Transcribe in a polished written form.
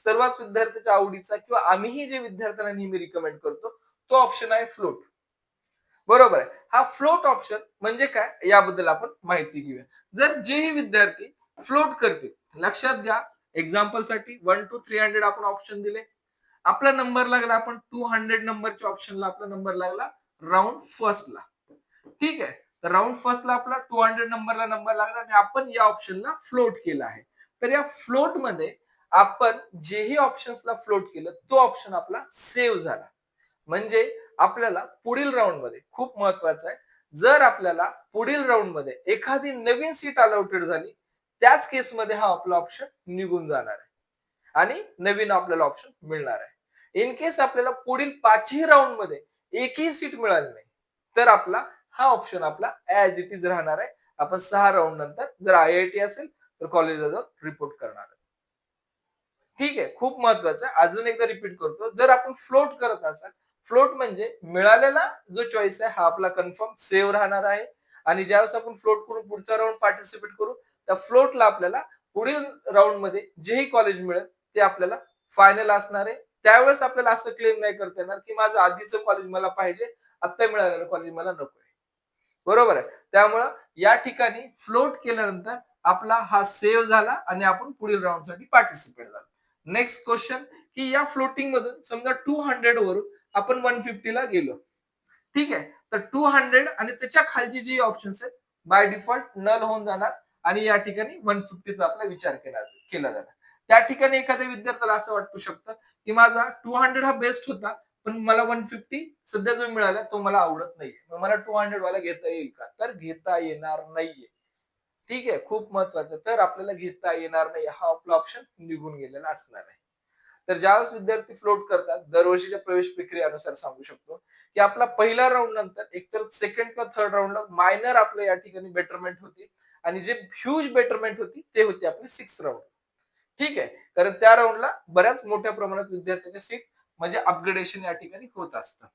सर्वच विद्यार्थ्याच्या आवडीचा किंवा आम्हीही जे विद्यार्थ्यांना नेहमी रिकमेंड करतो तो ऑप्शन आहे फ्लोट. बरोबर आहे. हा फ्लोट ऑप्शन म्हणजे काय याबद्दल आपण माहिती घेऊया. जर जेही विद्यार्थी फ्लोट करतील, लक्षात घ्या एक्झाम्पल साठी 1 to 300 आपण ऑप्शन दिले. आपला नंबर लागला आपण 200 नंबरच्या ऑप्शनला आपला नंबर लागला राउंड फर्स्टला. ठीक आहे. तर राउंड फर्स्टला आपला 200 नंबरला नंबर लागला आणि आपण या ऑप्शनला फ्लोट केला आहे. तर या फ्लोट मध्ये आपण जेही ऑप्शन्सला फ्लोट केलं तो ऑप्शन आपला सेव्ह झाला. म्हणजे आपल्याला पुढील राउंड मध्ये खूप महत्वाचं आहे, जर आपल्याला पुढील राउंड मध्ये एखादी नवीन सीट अलॉटेड झाली त्याच केसमध्ये हा आपला ऑप्शन निघून जाणार आहे आणि नवीन आपल्याला ऑप्शन मिळणार आहे. इन केस आपल्याला पुढील 5ही राउंड मध्ये एकही सीट मिळाली नाही तर आपला हा ऑप्शन आपला ऍज इट इज राहणार आहे. आपण 6 राउंड नंतर जर IIT असेल तर कॉलेजला जाऊन रिपोर्ट करणार आहे. ठीक आहे, खूप महत्वाचं आहे. अजून एकदा रिपीट करतो, जर आपण फ्लोट करत असाल, फ्लोट म्हणजे मिळालेला जो चॉईस आहे हा आपला कन्फर्म सेव्ह राहणार आहे आणि ज्यावेळेस आपण फ्लोट करून पुढचा राउंड पार्टिसिपेट करू त्या फ्लोटला आपल्याला पुढील राउंड मध्ये जेही कॉलेज मिळेल ते आपल्याला फायनल असणार आहे. त्यावेळेस आपल्याला असं क्लेम नाही करता येणार की माझं आधीचं कॉलेज मला पाहिजे, आता मिळालेलं कॉलेज मला नको आहे. बरोबर आहे. त्यामुळं या ठिकाणी फ्लोट केल्यानंतर आपला हा सेव्ह झाला आणि आपण पुढील राउंडसाठी पार्टिसिपेट झालो. नेक्स्ट क्वेश्चन की या फ्लोटिंग मधून समजा 200 वरून आपण 150 ला गेलो. ठीक आहे. तर 200 आणि त्याच्या खालची जी ऑप्शन्स आहेत बाय डिफॉल्ट नल होऊन जाणार आणि या ठिकाणी 150 चा आपला विचार केला जाणार. त्या ठिकाणी एखाद्या विद्यार्थ्याला असं वाटू शकतं की माझा 200 हा बेस्ट होता पण मला 150 सध्या जो मिळाला तो मला आवडत नाहीये. मग मला 200 वाला घेता येईल का? तर घेता येणार नाहीये. ठीक आहे, खूप महत्वाचं. तर आपल्याला घेता येणार नाही हा आपला ऑप्शन निघून गेलेला असणार आहे. तर ज्यावेळेस विद्यार्थी फ्लोट करतात दरवर्षीच्या प्रवेश प्रक्रियेनुसार सांगू शकतो की आपला पहिला राऊंड नंतर एकतर सेकंड किंवा थर्ड राऊंडला मायनर आपल्या या ठिकाणी बेटरमेंट होती आणि जे ह्यूज बेटरमेंट होती ते होती आपली 6th राऊंड. ठीक आहे, कारण त्या राऊंडला बऱ्याच मोठ्या प्रमाणात विद्यार्थ्यांच्या सीट म्हणजे अपग्रेडेशन या ठिकाणी होत असतं.